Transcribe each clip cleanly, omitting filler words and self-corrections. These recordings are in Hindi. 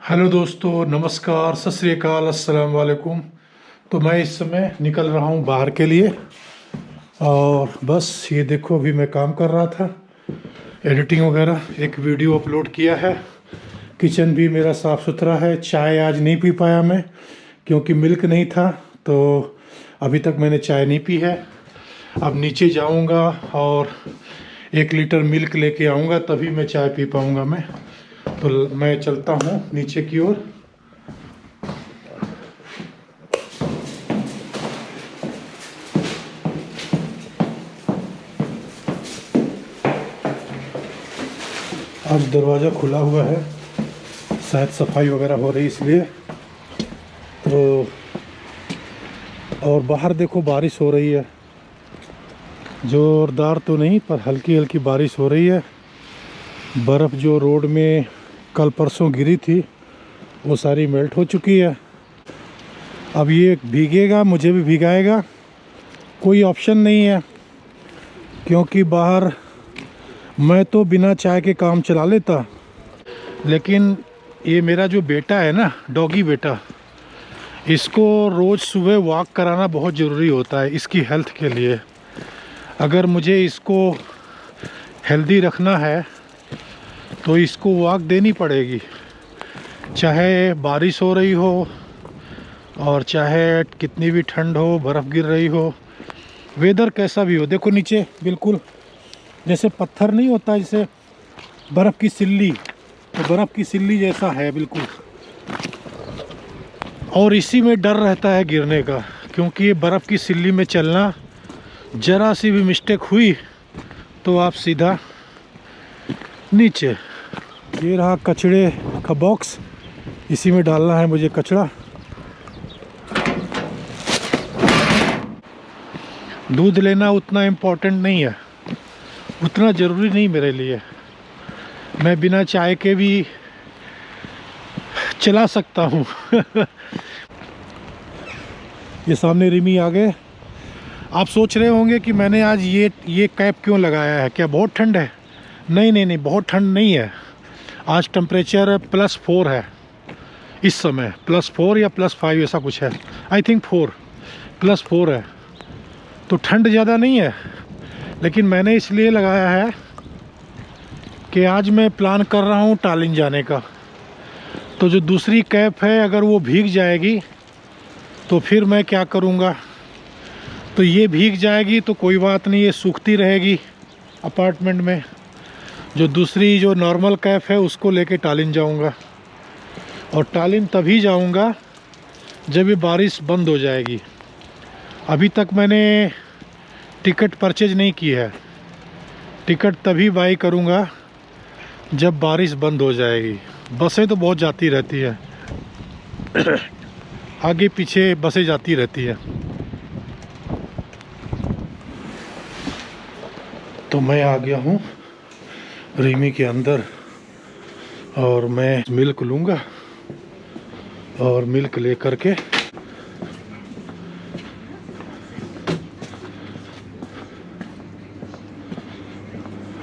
हेलो दोस्तों, नमस्कार, सत श्री अकाल, अस्सलाम वालेकुम। तो मैं इस समय निकल रहा हूँ बाहर के लिए। और बस ये देखो, अभी मैं काम कर रहा था, एडिटिंग वगैरह, एक वीडियो अपलोड किया है। किचन भी मेरा साफ़ सुथरा है। चाय आज नहीं पी पाया मैं, क्योंकि मिल्क नहीं था, तो अभी तक मैंने चाय नहीं पी है। अब नीचे जाऊंगा और 1 लीटर मिल्क लेके आऊँगा, तभी मैं चाय पी पाऊँगा मैं। तो मैं चलता हूँ नीचे की ओर। आज दरवाज़ा खुला हुआ है, शायद सफाई वगैरह हो रही इसलिए। तो और बाहर देखो, बारिश हो रही है, ज़ोरदार तो नहीं पर हल्की हल्की बारिश हो रही है। बर्फ़ जो रोड में कल परसों गिरी थी वो सारी मेल्ट हो चुकी है। अब ये भीगेगा, मुझे भी भिगाएगा, कोई ऑप्शन नहीं है। क्योंकि बाहर मैं तो बिना चाय के काम चला लेता, लेकिन ये मेरा जो बेटा है ना, डॉगी बेटा, इसको रोज़ सुबह वॉक कराना बहुत ज़रूरी होता है इसकी हेल्थ के लिए। अगर मुझे इसको हेल्दी रखना है तो इसको वॉक देनी पड़ेगी, चाहे बारिश हो रही हो और चाहे कितनी भी ठंड हो, बर्फ़ गिर रही हो, वेदर कैसा भी हो। देखो नीचे बिल्कुल जैसे पत्थर नहीं होता, जैसे बर्फ़ की सिल्ली, तो बर्फ़ की सिल्ली जैसा है बिल्कुल। और इसी में डर रहता है गिरने का, क्योंकि ये बर्फ़ की सिल्ली में चलना, ज़रा सी भी मिस्टेक हुई तो आप सीधा नीचे। ये रहा कचड़े का बॉक्स, इसी में डालना है मुझे कचड़ा। दूध लेना उतना इम्पोर्टेंट नहीं है, उतना ज़रूरी नहीं मेरे लिए। मैं बिना चाय के भी चला सकता हूँ। ये सामने रिमी आ गए। आप सोच रहे होंगे कि मैंने आज ये कैप क्यों लगाया है, क्या बहुत ठंड है? नहीं नहीं नहीं, बहुत ठंड नहीं है। आज टेम्परेचर +4 है इस समय, +4 या +5 ऐसा कुछ है। आई थिंक 4, +4 है, तो ठंड ज़्यादा नहीं है। लेकिन मैंने इसलिए लगाया है कि आज मैं प्लान कर रहा हूँ टालिन जाने का। तो जो दूसरी कैप है, अगर वो भीग जाएगी तो फिर मैं क्या करूँगा। तो ये भीग जाएगी तो कोई बात नहीं, ये सूखती रहेगी अपार्टमेंट में। जो दूसरी जो नॉर्मल कैप है उसको लेके टालिन जाऊँगा, और टालिन तभी जाऊँगा जब ये बारिश बंद हो जाएगी। अभी तक मैंने टिकट परचेज नहीं की है, टिकट तभी बाई करूँगा जब बारिश बंद हो जाएगी। बसें तो बहुत जाती रहती है, आगे पीछे बसें जाती रहती है। तो मैं आ गया हूँ रिमी के अंदर, और मैं मिल्क लूँगा, और मिल्क ले करके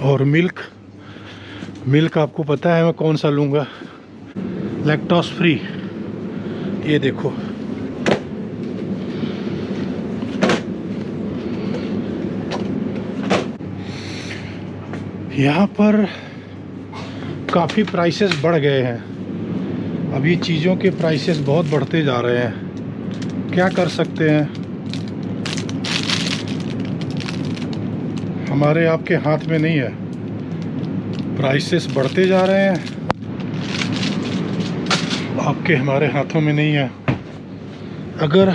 और मिल्क आपको पता है मैं कौन सा लूँगा, लैक्टोस फ्री। ये देखो, यहाँ पर काफ़ी प्राइसेस बढ़ गए हैं। अभी चीज़ों के प्राइसेस बहुत बढ़ते जा रहे हैं, क्या कर सकते हैं, हमारे आपके हाथ में नहीं है। प्राइसेस बढ़ते जा रहे हैं, आपके हमारे हाथों में नहीं है। अगर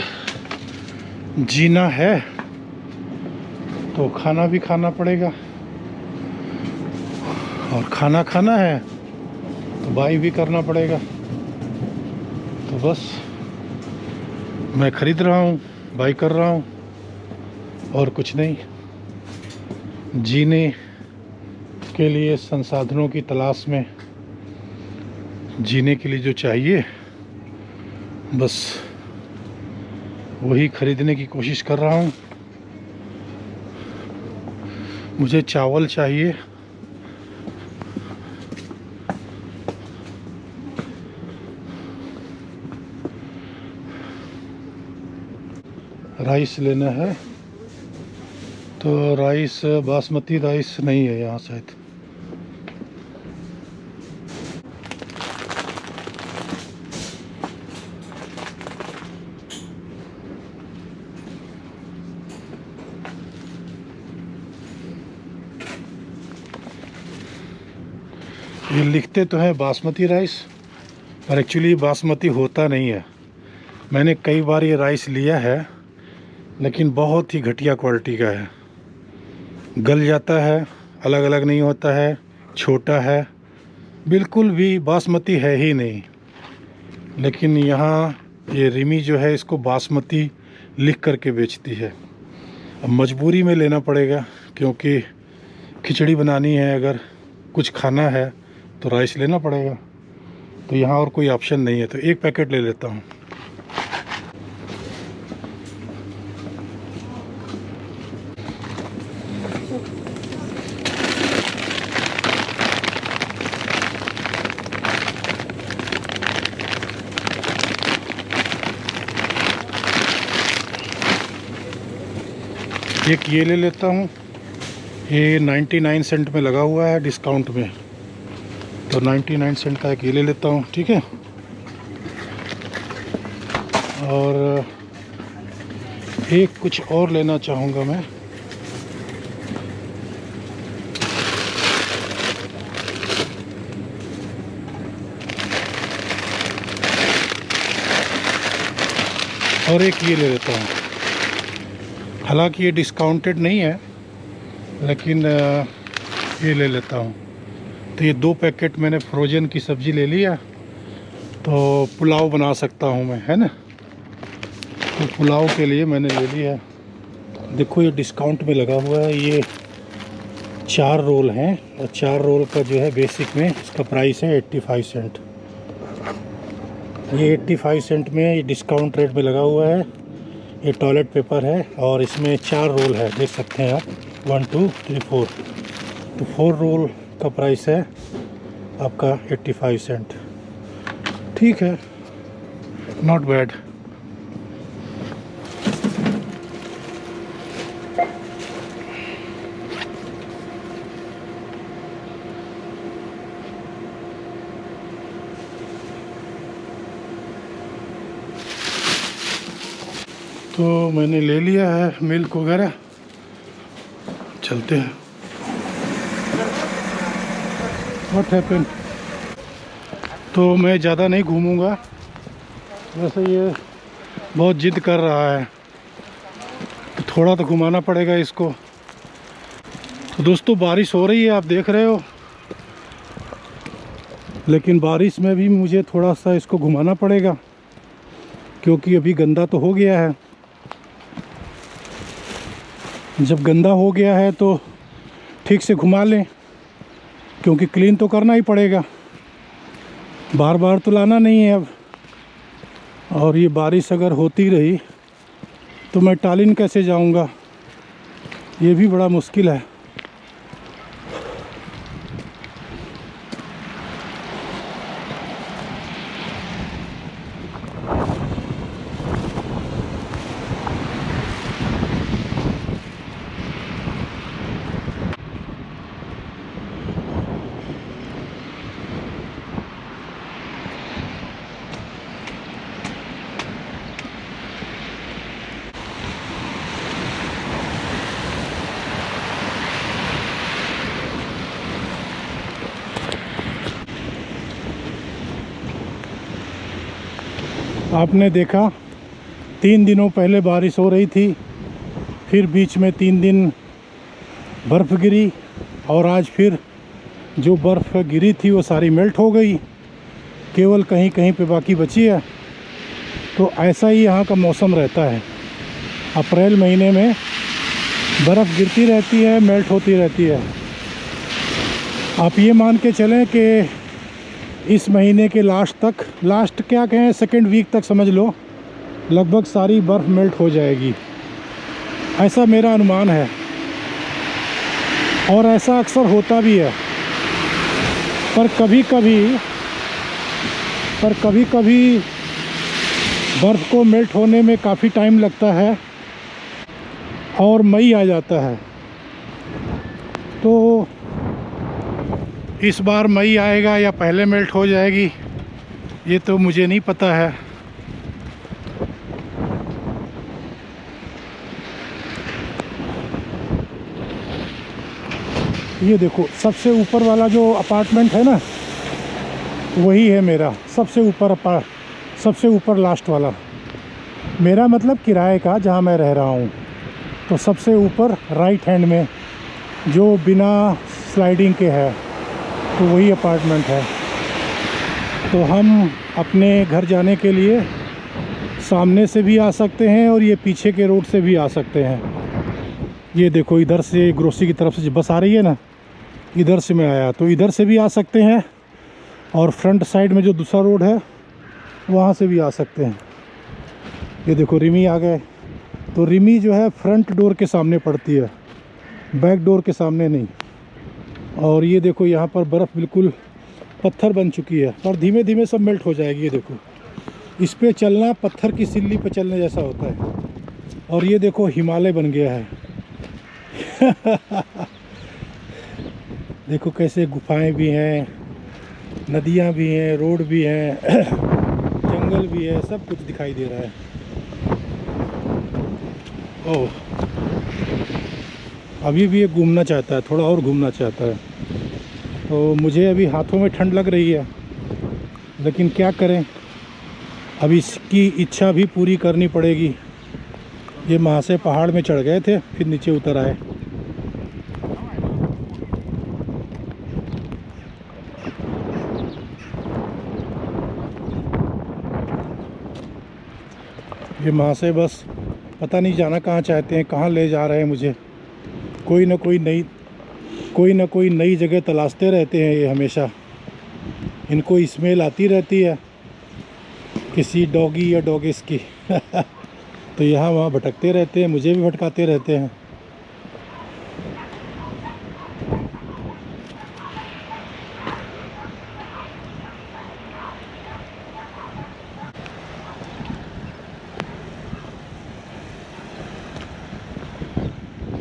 जीना है तो खाना भी खाना पड़ेगा, और खाना खाना है तो बाई भी करना पड़ेगा। तो बस मैं ख़रीद रहा हूँ, बाई कर रहा हूँ, और कुछ नहीं। जीने के लिए संसाधनों की तलाश में, जीने के लिए जो चाहिए बस वही ख़रीदने की कोशिश कर रहा हूँ। मुझे चावल चाहिए, राइस लेना है। तो राइस बासमती राइस नहीं है यहाँ शायद। ये लिखते तो है बासमती राइस, पर एक्चुअली बासमती होता नहीं है। मैंने कई बार ये राइस लिया है, लेकिन बहुत ही घटिया क्वालिटी का है। गल जाता है, अलग अलग नहीं होता है, छोटा है, बिल्कुल भी बासमती है ही नहीं। लेकिन यहाँ ये रिमी जो है इसको बासमती लिख करके बेचती है। अब मजबूरी में लेना पड़ेगा, क्योंकि खिचड़ी बनानी है, अगर कुछ खाना है तो राइस लेना पड़ेगा। तो यहाँ और कोई ऑप्शन नहीं है, तो एक पैकेट ले लेता हूँ। एक ये ले लेता हूँ, ये 99 सेंट में लगा हुआ है डिस्काउंट में, तो 99 सेंट का एक ये ले लेता हूँ, ठीक है। और एक कुछ और लेना चाहूँगा मैं, और एक ये ले लेता हूँ। हालांकि ये डिस्काउंटेड नहीं है, लेकिन ये ले लेता हूँ। तो ये 2 पैकेट मैंने फ्रोज़न की सब्ज़ी ले लिया, तो पुलाव बना सकता हूँ मैं, है ना। तो पुलाव के लिए मैंने ले लिया। देखो ये डिस्काउंट में लगा हुआ है, ये 4 रोल हैं, और 4 रोल का जो है बेसिक में इसका प्राइस है 85 सेंट। ये 85 सेंट में ये डिस्काउंट रेट में लगा हुआ है। ये टॉयलेट पेपर है, और इसमें 4 रोल है, देख सकते हैं आप, 1 2 3 4। तो 4 रोल का प्राइस है आपका 85 सेंट। ठीक है, नॉट बैड। तो मैंने ले लिया है मिल्क वगैरह, चलते हैं। What happen? तो मैं ज़्यादा नहीं घूमूंगा, वैसे ये बहुत जिद कर रहा है, तो थोड़ा तो घुमाना पड़ेगा इसको। तो दोस्तों बारिश हो रही है, आप देख रहे हो, लेकिन बारिश में भी मुझे थोड़ा सा इसको घुमाना पड़ेगा, क्योंकि अभी गंदा तो हो गया है। जब गंदा हो गया है तो ठीक से घुमा लें, क्योंकि क्लीन तो करना ही पड़ेगा, बार बार तो लाना नहीं है अब। और ये बारिश अगर होती रही तो मैं टालिन कैसे जाऊंगा, ये भी बड़ा मुश्किल है। आपने देखा 3 दिनों पहले बारिश हो रही थी, फिर बीच में 3 दिन बर्फ़ गिरी, और आज फिर जो बर्फ़ गिरी थी वो सारी मेल्ट हो गई, केवल कहीं कहीं पे बाकी बची है। तो ऐसा ही यहाँ का मौसम रहता है। अप्रैल महीने में बर्फ़ गिरती रहती है, मेल्ट होती रहती है। आप ये मान के चलें कि इस महीने के लास्ट तक, लास्ट क्या कहें, सेकेंड वीक तक समझ लो, लगभग सारी बर्फ़ मेल्ट हो जाएगी, ऐसा मेरा अनुमान है। और ऐसा अक्सर होता भी है, पर कभी कभी बर्फ़ को मेल्ट होने में काफ़ी टाइम लगता है, और मई आ जाता है। तो इस बार मई आएगा या पहले मेल्ट हो जाएगी ये तो मुझे नहीं पता है। ये देखो सबसे ऊपर वाला जो अपार्टमेंट है ना वही है मेरा सबसे ऊपर लास्ट वाला। मेरा मतलब किराए का जहाँ मैं रह रहा हूँ। तो सबसे ऊपर राइट हैंड में जो बिना स्लाइडिंग के है तो वही अपार्टमेंट है। तो हम अपने घर जाने के लिए सामने से भी आ सकते हैं और ये पीछे के रोड से भी आ सकते हैं। ये देखो इधर से ग्रोसरी की तरफ से बस आ रही है ना, इधर से मैं आया तो इधर से भी आ सकते हैं और फ्रंट साइड में जो दूसरा रोड है वहाँ से भी आ सकते हैं। ये देखो रिमी आ गए। तो रिमी जो है फ्रंट डोर के सामने पड़ती है, बैक डोर के सामने नहीं। और ये देखो यहाँ पर बर्फ़ बिल्कुल पत्थर बन चुकी है और धीमे धीमे सब मेल्ट हो जाएगी। ये देखो इस पे चलना पत्थर की सिल्ली पे चलने जैसा होता है। और ये देखो हिमालय बन गया है। देखो कैसे गुफाएं भी हैं, नदियाँ भी हैं, रोड भी हैं, जंगल भी है, सब कुछ दिखाई दे रहा है। ओह अभी भी ये घूमना चाहता है, थोड़ा और घूमना चाहता है। तो मुझे अभी हाथों में ठंड लग रही है लेकिन क्या करें, अब इसकी इच्छा भी पूरी करनी पड़ेगी। ये वहाँ से पहाड़ में चढ़ गए थे फिर नीचे उतर आए। ये वहाँ से बस पता नहीं जाना कहाँ चाहते हैं, कहाँ ले जा रहे हैं मुझे। कोई ना कोई नई जगह तलाशते रहते हैं ये हमेशा। इनको स्मेल आती रहती है किसी डॉगी या डॉगिस की। तो यहाँ वहाँ भटकते रहते हैं, मुझे भी भटकाते रहते हैं।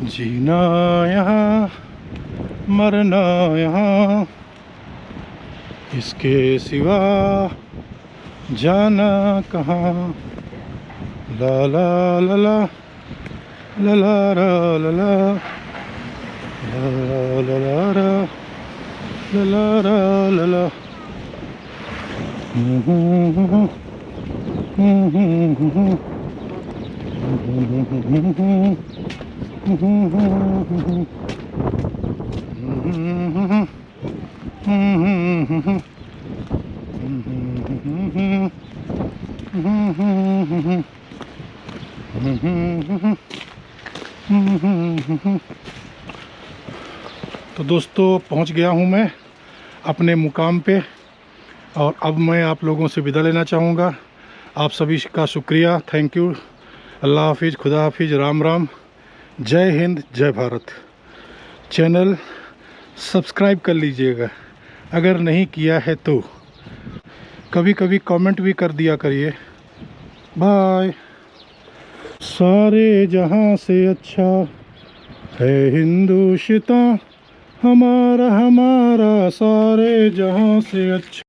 जीना यहाँ मरना यहाँ, इसके सिवा जाना कहाँ। ला ला ला ला ला ला ला ला ला ला ला ला ला। तो दोस्तों पहुंच गया हूं मैं अपने मुकाम पे और अब मैं आप लोगों से विदा लेना चाहूँगा। आप सभी का शुक्रिया, थैंक यू। अल्लाह हाफिज़, खुदा हाफिज़, राम राम, जय हिंद, जय भारत। चैनल सब्सक्राइब कर लीजिएगा अगर नहीं किया है तो। कभी कभी कमेंट भी कर दिया करिए। बाय। सारे जहां से अच्छा है हिंदुस्तान हमारा, हमारा सारे जहां से अच्छा।